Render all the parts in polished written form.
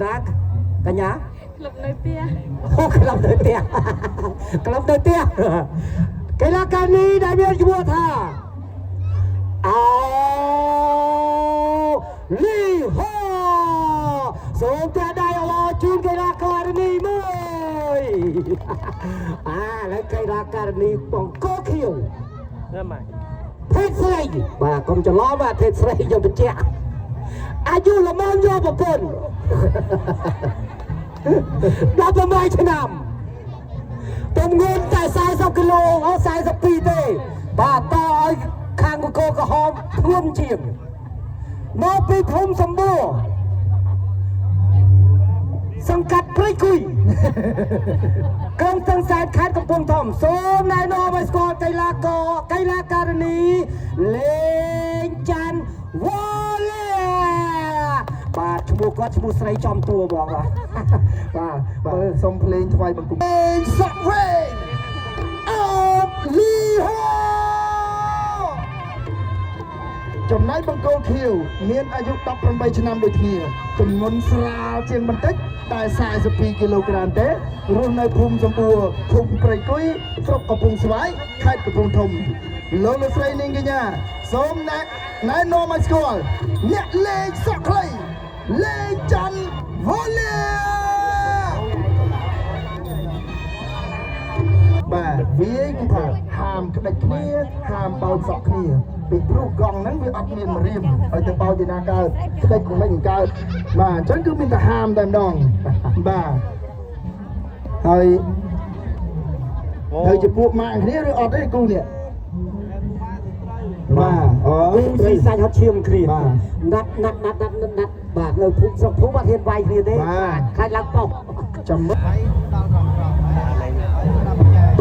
ណាកញ្ញាក្លឹបនៅផ្ទះអូក្លឹបនៅផ្ទះក្លឹបនៅផ្ទះកីឡាករនេះដែលមានឈ្មោះថាអូលីហូសូមតែដៃអឡជូនកីឡាករនេះមួយហើយកីឡាករនេះបងកោខៀវណាស់ភេទស្រីបាទកុំច្រឡំបាទភេទស្រីខ្ញុំបញ្ជាក់អាយុល្មមយកប្រពន្ធ18ឆ្នាំទម្ងន់តែ40គីឡូអូ42ទេបាទតឲ្យខាងបង្គោលក្រហមធ្ងន់ជាងមកពីភូមិសម្បូរសង្កាត់ព្រៃគុយក្រុងស្ទឹងសែនខេត្តកំពង់ធំសូមណែនាំឲ្យស្គាល់កីឡាករនេះលេងច័ន្ទវ៉ាលេបាទឈ្មោះគាត់ឈ្មោះស្រីចំតួបងបាទសូមភ្លេងថ្វាយបង្គំសក់វែងអូលីហូចំណែកបង្គោលខៀវមានអាយុ18ឆ្នាំដូចគ្នាចំនួនស្រាលជាងបន្តិចតែ42គីឡូក្រាមទេរស់នៅភូមិសម្បួរភូមិព្រៃគុយស្រុកកំពង់ស្វាយខេត្តកំពង់ធំលោកស្រីនាងកញ្ញាសូមណែនាំឲ្យស្គាល់អ្នកលេងសក់ខ្លីលេងច័ន្ទវ៉ាលេបាទវាគេថាហាមក្តិចគ្នាហាមបោកសក់គ្នាពីព្រោះកង់ហ្នឹងវាអត់មានរៀមឲ្យទៅបោកទីណាកើតក្តិចមិនកើតបាទអញ្ចឹងគឺមានតែហាមតែម្ដងបាទហើយជាពួកម៉ាក់គ្នាឬអត់ទេគូនេះបាទអូស៊ីសាច់ហត់ឈាមគ្នាណាត់បាទនៅភូមិស្រុកភូមិអត់ហ៊ានវាយគ្នាទេខ្លាចឡើងប៉ុស្តិ៍ចាំមើល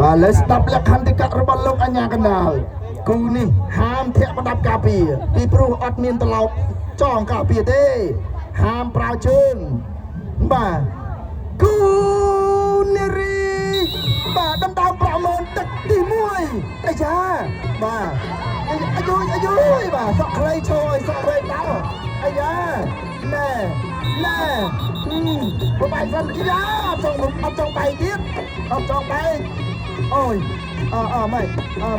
បាទលើស្ដាប់លក្ខន្តិកៈរបស់លោកអញ្ញាកណ្ដាលគូនេះហាមធាក់ប្រដាប់ការពារពីព្រោះអត់មានត្រឡោកចងការពារទេហាមប្រើជើងបាទគូនារីបាទដណ្ដើមប្រមូលទឹកទី1អាយ៉ាបាទអាយុបាទសក់ខ្លីឈរឲ្យសក់វែងដល់អាយ៉ាណែបបាយសិនយ៉ាអត់ចង់បាយទៀតអត់ចង់បាយអូយម៉េច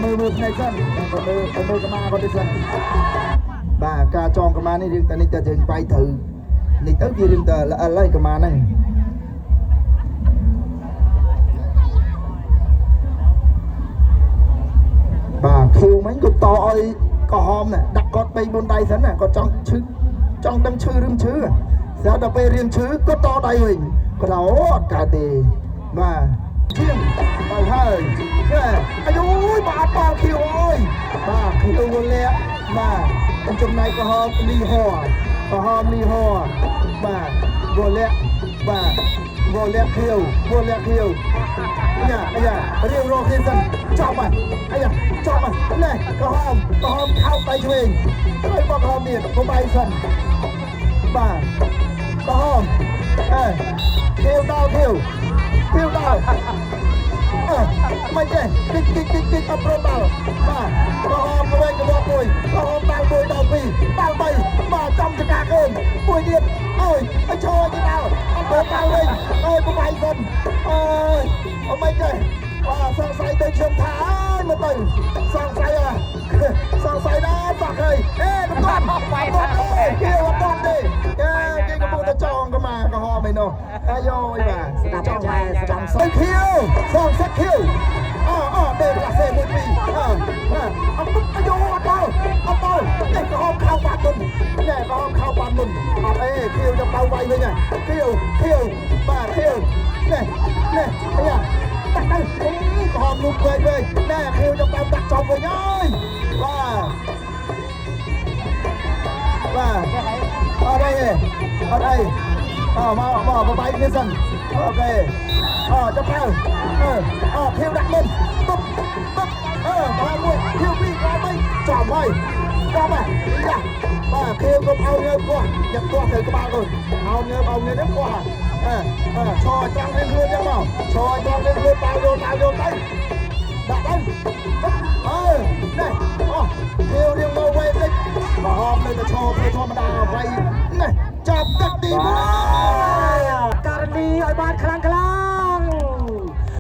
មើលផ្នែកសិនមើលកម្មាគាត់ទៅសិនបាទការចងកម្មានេះរឿងតែនេះតែយើងបាយត្រូវនេះទៅវារឿងតែល្អហើយកម្មាហ្នឹងបាទខៀវមិញគាត់តឲ្យក្រហមណាដាក់គាត់3 4ដៃសិនណាគាត់ចង់ដឹងឈឺឬមិនឈឺស្រាប់ដល់ពេលរៀនឈឺគាត់តដៃវិញគាត់ថាអូអត់កើតទេបាទជាងទៅហើយអាយុបាទបោខៀវអើយបាទខៀវវលាក់បាទចំណែកក្រហមលីហោបាទវលាក់ខៀវអាយ៉ារៀងរកគ្នាសិនចាប់បាទអាយ៉ាចាប់បាទណែក្រហមខោដៃឆ្វេងហើយបោះក្រហមទៀតកុំបាយសិនបាទក្រហមខៀវដល់មិនទេគិតអត់ព្រមដល់បាទក្រហមទៅវិញទៅមកមួយក្រហមដល់1ដល់2ដល់3បាទចំចកាកូនមួយទៀតអូយឲ្យឈរទៅដល់អត់ព្រមដល់វិញអូយប្របាយសិនអូយអត់មិនទេបាទសង្ស័យទៅខ្ញុំថាអើយមកទៅសង្ស័យដល់បាក់ហើយមិនទាន់បាយអត់ទេគេអត់ទាន់ទេគេកំពុងតែចងកម្មាក្រហមឯនោះអាយបាទស្ដាប់ចាស្ដាប់សង្ខៀវទេផ្លាសេមួយពីរអត់អាយុអត់ដល់នេះក្រហមខោបាត់មុនអត់អេខៀវចាំដៅវាយវិញខៀវបាទខៀវនេះអាយ៉ាដាក់ទៅក្រហមលូកវិញណែខៀវចាំដៅដាក់ចំវិញហើយបាទអត់អីមកបបាយគ្នាសិនអូខេចាប់ទៅខៀវដាក់មុនទុបបាទមួយខៀវពីរក្រោយវិញចំហើយចាប់បាទខៀវកុំឲ្យងើបគាត់យកគាត់ទៅក្បាលគាត់ឲ្យងើបនេះគាត់ឈរចាំរៀនខ្លួនចឹងមកឈរចាំរៀនខ្លួនតើយកទៅដាក់ទៅនេះខៀវរៀងមកវែងតិចមកហមនៅតែឈរធម្មតាអ្វីនេះចាប់ទឹកទី1 បានខ្លាំងខ្លា